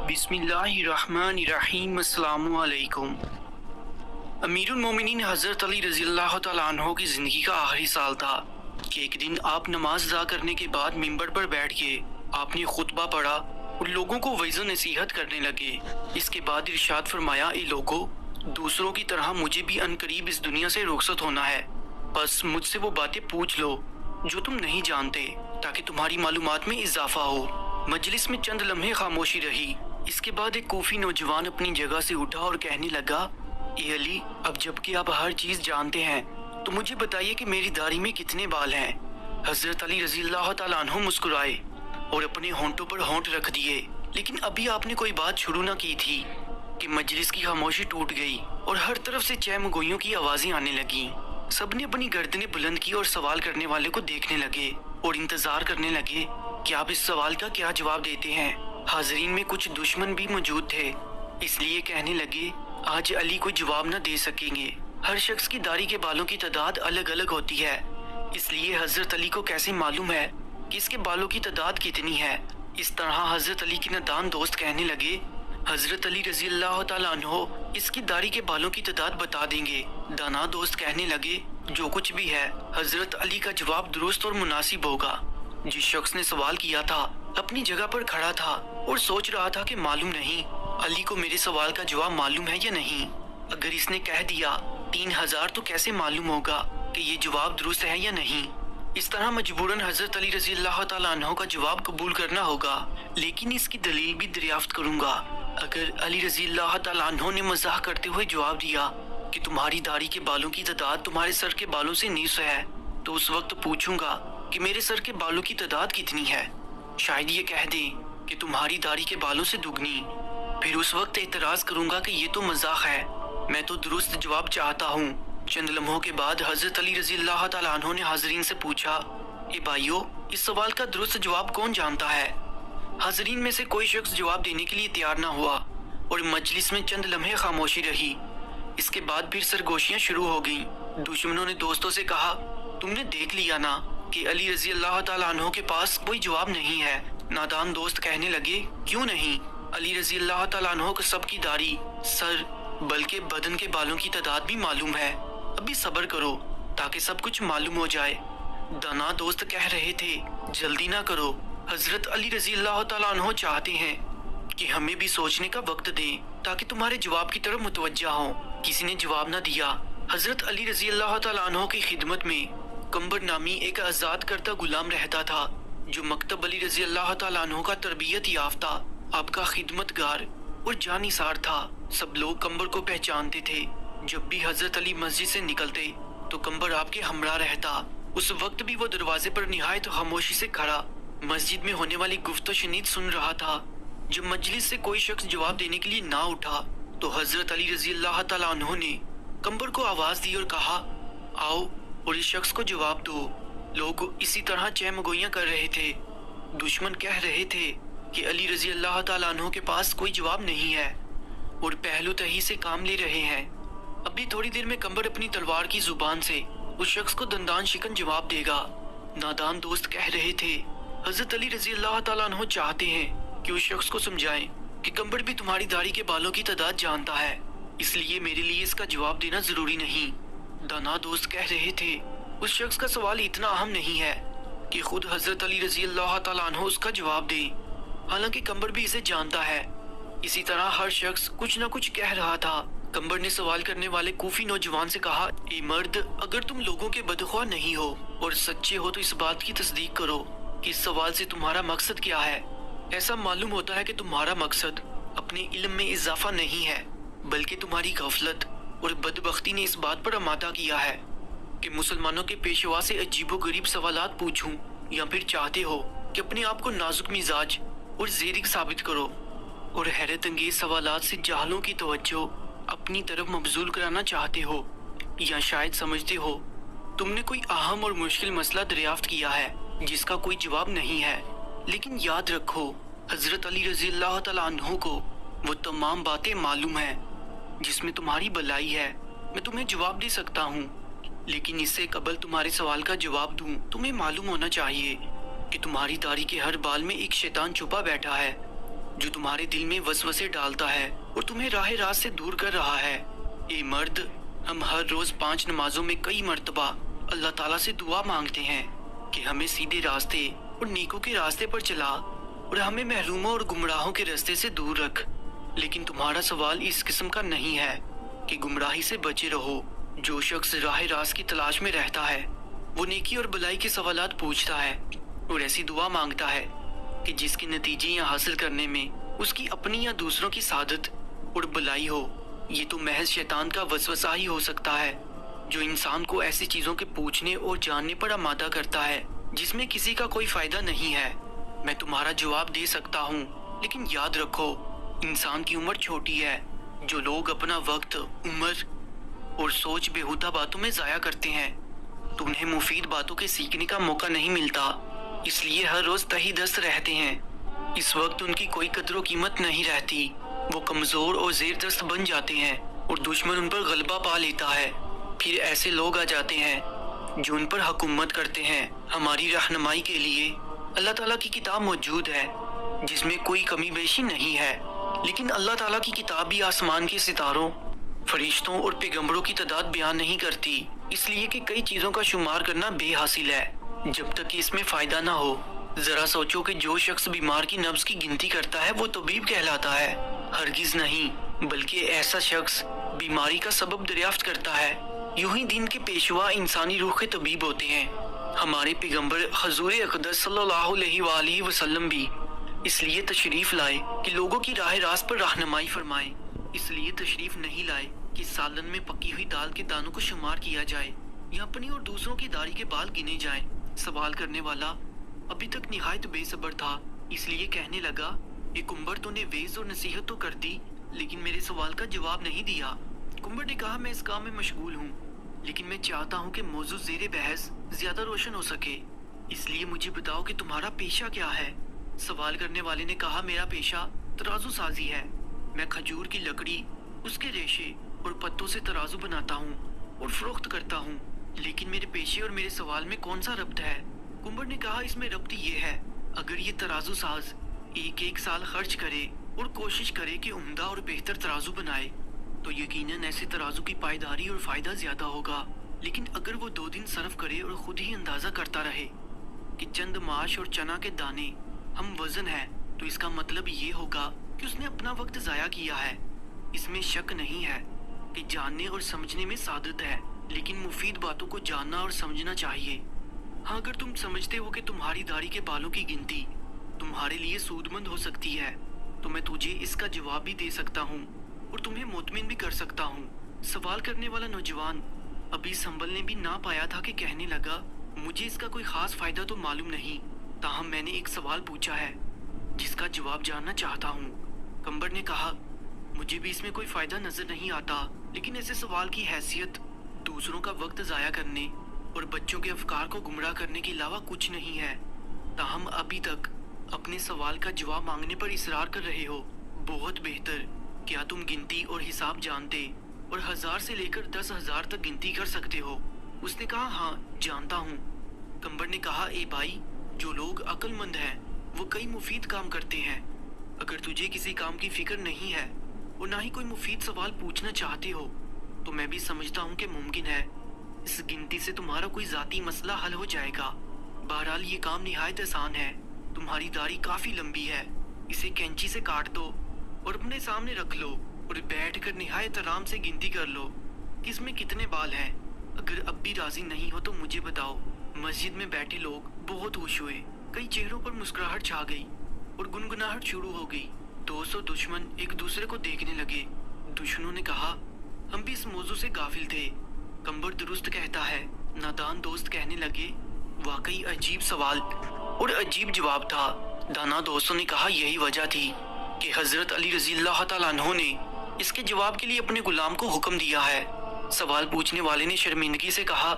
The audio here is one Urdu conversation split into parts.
بسم اللہ الرحمن الرحیم۔ السلام علیکم۔ امیر المومنین حضرت علی رضی اللہ تعالیٰ عنہ کی زندگی کا آخری سال تھا کہ ایک دن آپ نماز ادا کرنے کے بعد ممبر پر بیٹھ کے آپ نے خطبہ پڑھا اور لوگوں کو وعظ و نصیحت کرنے لگے۔ اس کے بعد ارشاد فرمایا، اے لوگو، دوسروں کی طرح مجھے بھی عنقریب اس دنیا سے رخصت ہونا ہے، بس مجھ سے وہ باتیں پوچھ لو جو تم نہیں جانتے تاکہ تمہاری معلومات میں اضافہ ہو۔ مجلس میں چند لمحے خاموشی رہی۔ اس کے بعد ایک کوفی نوجوان اپنی جگہ سے اٹھا اور کہنے لگا، اے علی، اب جب کہ آپ ہر چیز جانتے ہیں تو مجھے بتائیے کہ میری داڑھی میں کتنے بال ہیں؟ حضرت علی رضی اللہ تعالیٰ عنہ مسکرائے اور اپنے ہونٹوں پر ہونٹ رکھ دیے، لیکن ابھی آپ نے کوئی بات شروع نہ کی تھی کہ مجلس کی خاموشی ٹوٹ گئی اور ہر طرف سے چہم گوئیوں کی آوازیں آنے لگیں۔ سب نے اپنی گردنیں بلند کی اور سوال کرنے والے کو دیکھنے لگے اور انتظار کرنے لگے کہ آپ اس سوال کا کیا جواب دیتے ہیں۔ حاضرین میں کچھ دشمن بھی موجود تھے، اس لیے کہنے لگے، آج علی کوئی جواب نہ دے سکیں گے۔ ہر شخص کی داڑھی کے بالوں کی تعداد الگ الگ ہوتی ہے، اس لیے حضرت علی کو کیسے معلوم ہے کہ اس کے بالوں کی تعداد کتنی ہے؟ اس طرح حضرت علی کے نادان دوست کہنے لگے، حضرت علی رضی اللہ تعالیٰ عنہ اس کی داڑھی کے بالوں کی تعداد بتا دیں گے۔ دانا دوست کہنے لگے، جو کچھ بھی ہے حضرت علی کا جواب درست اور مناسب ہوگا۔ جس شخص نے سوال کیا تھا اپنی جگہ پر کھڑا تھا اور سوچ رہا تھا کہ معلوم نہیں علی کو میرے سوال کا جواب معلوم ہے یا نہیں۔ اگر اس نے کہہ دیا 3000 تو کیسے معلوم ہوگا کہ یہ جواب درست ہے یا نہیں؟ اس طرح مجبوراً حضرت علی رضی اللہ تعالیٰ عنہ کا جواب قبول کرنا ہوگا، لیکن اس کی دلیل بھی دریافت کروں گا۔ اگر علی رضی اللہ تعالیٰ عنہ نے مزاح کرتے ہوئے جواب دیا کہ تمہاری داڑھی کے بالوں کی تعداد تمہارے سر کے بالوں سے نصف ہے، تو اس وقت پوچھوں گا کہ میرے سر کے بالوں کی تعداد کتنی ہے؟ شاید یہ کہہ دیں کہ تمہاری داڑھی کے بالوں سے دگنی۔ پھر اس وقت اعتراض کروں گا کہ یہ تو مزاح ہے، میں تو درست جواب چاہتا ہوں۔ چند لمحوں کے بعد حضرت علی رضی اللہ تعالیٰ عنہ نے حاضرین سے پوچھا، اے بھائیو، اس سوال کا درست جواب کون جانتا ہے؟ حاضرین میں سے کوئی شخص جواب دینے کے لیے تیار نہ ہوا اور مجلس میں چند لمحے خاموشی رہی۔ اس کے بعد پھر سرگوشیاں شروع ہو گئیں۔ دشمنوں نے دوستوں سے کہا، تم نے دیکھ لیا نا کہ علی رضی اللہ تعالیٰ عنہ کے پاس کوئی جواب نہیں ہے۔ نادان دوست کہنے لگے، کیوں نہیں؟ علی رضی اللہ تعالیٰ عنہ کو سب کی داڑھی، سر، بلکہ بدن کے بالوں کی تعداد بھی معلوم ہے۔ ابھی صبر کرو تاکہ سب کچھ معلوم ہو جائے۔ دانا دوست کہہ رہے تھے، جلدی نہ کرو، حضرت علی رضی اللہ تعالیٰ عنہ چاہتے ہیں کہ ہمیں بھی سوچنے کا وقت دیں تاکہ تمہارے جواب کی طرف متوجہ ہوں۔ کسی نے جواب نہ دیا۔ حضرت علی رضی اللہ تعالیٰ عنہ کی خدمت میں کمبر نامی ایک آزاد کردہ غلام رہتا تھا، جو مکتب علی رضی اللہ تعالیٰ عنہ کا تربیت یافتہ آپ کا خدمت گار اور جانثار تھا۔ سب لوگ کمبر کو پہچانتے تھے۔ جب بھی حضرت علی مسجد سے نکلتے تو کمبر آپ کے ہمراہ رہتا۔ اس وقت بھی وہ دروازے پر نہایت خاموشی سے کھڑا مسجد میں ہونے والی گفت و شنید سن رہا تھا۔ جب مجلس سے کوئی شخص جواب دینے کے لیے نہ اٹھا تو حضرت علی رضی اللہ تعالیٰ عنہ نے کمبر کو آواز دی اور کہا، آؤ اور اس شخص کو جواب دو۔ لوگ اسی طرح چہم گوئیاں کر رہے تھے۔ دشمن کہہ رہے تھے کہ علی رضی اللہ تعالیٰ عنہ کے پاس کوئی جواب نہیں ہے اور پہلو تہی سے کام لے رہے ہیں۔ ابھی تھوڑی دیر میں کمبر اپنی تلوار کی زبان سے اس شخص کو دندان شکن جواب دے گا۔ نادان دوست کہہ رہے تھے، حضرت علی رضی اللہ تعالیٰ عنہ چاہتے ہیں کہ اس شخص کو سمجھائیں کہ کمبر بھی تمہاری داڑھی کے بالوں کی تعداد جانتا ہے، اس لیے میرے لیے اس کا جواب دینا ضروری نہیں۔ دانا دوست کہہ رہے تھے، اس شخص کا سوال اتنا اہم نہیں ہے کہ خود حضرت علی رضی اللہ تعالیٰ عنہ اس کا جواب دیں، حالانکہ کمبر بھی اسے جانتا ہے۔ اسی طرح ہر شخص کچھ نہ کچھ کہہ رہا تھا۔ کمبر نے سوال کرنے والے کوفی نوجوان سے کہا، اے مرد، اگر تم لوگوں کے بدخواہ نہیں ہو اور سچے ہو تو اس بات کی تصدیق کرو کہ اس سوال سے تمہارا مقصد کیا ہے۔ ایسا معلوم ہوتا ہے کہ تمہارا مقصد اپنے علم میں اضافہ نہیں ہے، بلکہ تمہاری غفلت اور بدبختی نے اس بات پر آمادہ کیا ہے کہ مسلمانوں کے پیشوا سے عجیب و غریب سوالات پوچھوں، یا پھر چاہتے ہو کہ اپنے آپ کو نازک مزاج اور زیرک ثابت کرو اور حیرت انگیز سوالات سے جاہلوں کی توجہ اپنی طرف مبذول کرانا چاہتے ہو، یا شاید سمجھتے ہو تم نے کوئی اہم اور مشکل مسئلہ دریافت کیا ہے جس کا کوئی جواب نہیں ہے۔ لیکن یاد رکھو، حضرت علی رضی اللہ تعالیٰ عنہ کو وہ تمام باتیں معلوم ہیں جس میں تمہاری بلائی ہے۔ میں تمہیں جواب دے سکتا ہوں، لیکن اس سے قبل تمہارے سوال کا جواب دوں تمہیں معلوم ہونا چاہیے کہ تمہاری داڑھی کے ہر بال میں ایک شیطان چھپا بیٹھا ہے جو تمہارے دل میں وسوسے ڈالتا ہے اور تمہیں راہ راست سے دور کر رہا ہے۔ اے مرد، ہم ہر روز 5 نمازوں میں کئی مرتبہ اللہ تعالیٰ سے دعا مانگتے ہیں کہ ہمیں سیدھے راستے اور نیکوں کے راستے پر چلا اور ہمیں محروموں اور گمراہوں کے راستے سے دور رکھ۔ لیکن تمہارا سوال اس قسم کا نہیں ہے کہ گمراہی سے بچے رہو۔ جو شخص راہ راست کی تلاش میں رہتا ہے وہ نیکی اور بلائی کے سوالات پوچھتا ہے اور ایسی دعا مانگتا ہے کہ جس کے نتیجے یا حاصل کرنے میں اس کی اپنی یا دوسروں کی سعادت اور بلائی ہو۔ یہ تو محض شیطان کا وسوسہ ہی ہو سکتا ہے جو انسان کو ایسی چیزوں کے پوچھنے اور جاننے پر آمادہ کرتا ہے جس میں کسی کا کوئی فائدہ نہیں ہے۔ میں تمہارا جواب دے سکتا ہوں، لیکن یاد رکھو انسان کی عمر چھوٹی ہے۔ جو لوگ اپنا وقت، عمر اور سوچ بےہودہ باتوں میں ضائع کرتے ہیں تو انہیں مفید باتوں کے سیکھنے کا موقع نہیں ملتا، اس لیے ہر روز تہی دست رہتے ہیں۔ اس وقت ان کی کوئی قدر و قیمت نہیں رہتی، وہ کمزور اور زیر دست بن جاتے ہیں اور دشمن ان پر غلبہ پا لیتا ہے۔ پھر ایسے لوگ آ جاتے ہیں جو ان پر حکومت کرتے ہیں۔ ہماری رہنمائی کے لیے اللہ تعالیٰ کی کتاب موجود ہے جس میں کوئی کمی بیشی نہیں ہے، لیکن اللہ تعالیٰ کی کتاب بھی آسمان کے ستاروں، فرشتوں اور پیغمبروں کی تعداد بیان نہیں کرتی، اس لیے کہ کئی چیزوں کا شمار کرنا بے حاصل ہے جب تک کہ اس میں فائدہ نہ ہو۔ ذرا سوچو کہ جو شخص بیمار کی نبض کی گنتی کرتا ہے وہ طبیب کہلاتا ہے؟ ہرگز نہیں، بلکہ ایسا شخص بیماری کا سبب دریافت کرتا ہے۔ یوں ہی دین کے پیشوا انسانی روح کے طبیب ہوتے ہیں۔ ہمارے پیغمبر حضور اقدس صلی اللہ علیہ وآلہ وسلم بھی اس لیے تشریف لائے کہ لوگوں کی راہ راست پر رہنمائی فرمائیں، اس لیے تشریف نہیں لائے کہ سالن میں پکی ہوئی دال کے دانوں کو شمار کیا جائے یا اپنی اور دوسروں کی داڑھی کے بال گنے جائیں۔ سوال کرنے والا ابھی تک نہایت بے صبر تھا، اس لیے کہنے لگا، اے کمبر، تو نے وعظ اور نصیحت تو کر دی لیکن میرے سوال کا جواب نہیں دیا۔ کمبر نے کہا، میں اس کام میں مشغول ہوں، لیکن میں چاہتا ہوں کہ موضوع زیر بحث زیادہ روشن ہو سکے، اس لیے مجھے بتاؤ کہ تمہارا پیشہ کیا ہے؟ سوال کرنے والے نے کہا، میرا پیشہ ترازو سازی ہے۔ میں کھجور کی لکڑی، اس کے ریشے اور پتوں سے ترازو بناتا ہوں اور فروخت کرتا ہوں، لیکن میرے پیشے اور میرے سوال میں کون سا ربط ہے؟ کمبر نے کہا، اس میں ربط یہ ہے، اگر یہ ترازو ساز ایک سال خرچ کرے اور کوشش کرے کہ عمدہ اور بہتر ترازو بنائے تو یقیناً ایسے ترازو کی پائیداری اور فائدہ زیادہ ہوگا، لیکن اگر وہ 2 دن صرف کرے اور خود ہی اندازہ کرتا رہے کہ چند ماش اور چنا کے دانے ہم وزن ہے تو اس کا مطلب یہ ہوگا کہ اس نے اپنا وقت ضائع کیا ہے۔ اس میں شک نہیں ہے کہ جاننے اور سمجھنے میں سعادت ہے، لیکن مفید باتوں کو جاننا اور سمجھنا چاہیے۔ ہاں، اگر تم سمجھتے ہو کہ تمہاری داڑھی کے بالوں کی گنتی تمہارے لیے سود مند ہو سکتی ہے تو میں تجھے اس کا جواب بھی دے سکتا ہوں اور تمہیں مطمئن بھی کر سکتا ہوں۔ سوال کرنے والا نوجوان ابھی سنبھلنے بھی نہ پایا تھا کہ کہنے لگا، مجھے اس کا کوئی خاص فائدہ تو معلوم نہیں، تاہم میں نے ایک سوال پوچھا ہے جس کا جواب جاننا چاہتا ہوں۔ کمبر نے کہا، مجھے بھی اس میں کوئی فائدہ نظر نہیں آتا، لیکن ایسے سوال کی حیثیت دوسروں کا وقت ضائع کرنے اور بچوں کے افکار کو گمراہ کرنے کے علاوہ کچھ نہیں ہے۔ تاہم ابھی تک اپنے سوال کا جواب مانگنے پر اصرار کر رہے ہو۔ بہت بہتر، کیا تم گنتی اور حساب جانتے اور 1000 سے لے کر 10,000 تک گنتی کر سکتے ہو؟ اس نے کہا، ہاں جانتا ہوں۔ کمبر نے کہا، اے بھائی، جو لوگ عقل مند ہیں وہ کئی مفید کام کرتے ہیں۔ اگر تجھے کسی کام کی فکر نہیں ہے اور نہ ہی کوئی مفید سوال پوچھنا چاہتے ہو تو میں بھی سمجھتا ہوں کہ ممکن ہے اس گنتی سے تمہارا کوئی ذاتی مسئلہ حل ہو جائے گا۔ بہرحال یہ کام نہایت آسان ہے۔ تمہاری داڑھی کافی لمبی ہے، اسے کینچی سے کاٹ دو اور اپنے سامنے رکھ لو اور بیٹھ کر نہایت آرام سے گنتی کر لو کہ اس میں کتنے بال ہیں۔ اگر اب بھی راضی نہیں ہو تو مجھے بتاؤ۔ مسجد میں بیٹھے لوگ بہت خوش ہوئے، کئی چہروں پر مسکراہٹ چھا گئی اور گنگناہٹ شروع ہو گئی۔ دوست اور دشمن ایک دوسرے کو دیکھنے لگے۔ دشمنوں نے کہا، ہم بھی اس موضوع سے غافل تھے۔ کمبر درست کہتا ہے۔ نادان دوست کہنے لگے، واقعی عجیب سوال اور عجیب جواب تھا۔ دانا دوستوں نے کہا، یہی وجہ تھی کہ حضرت علی رضی اللہ تعالیٰ عنہ نے اس کے جواب کے لیے اپنے غلام کو حکم دیا ہے۔ سوال پوچھنے والے نے شرمندگی سے کہا،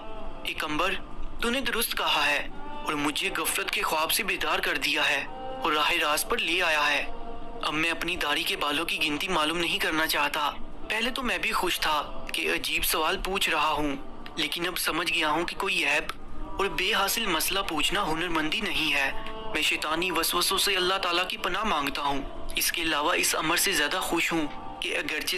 اے کمبر، تو نے درست کہا ہے اور مجھے غفلت کے خواب سے بیدار کر دیا ہے اور راہ راست پر لے آیا ہے۔ اب میں اپنی داڑھی کے بالوں کی گنتی معلوم نہیں کرنا چاہتا۔ پہلے تو میں بھی خوش تھا کہ عجیب سوال پوچھ رہا ہوں، لیکن اب سمجھ گیا ہوں کہ کوئی عیب اور بے حاصل مسئلہ پوچھنا ہنرمندی نہیں ہے۔ میں شیطانی وسوسوں سے اللہ تعالیٰ کی پناہ مانگتا ہوں اس کے علاوہ اس امر سے زیادہ خوش ہوں کہ اگرچہ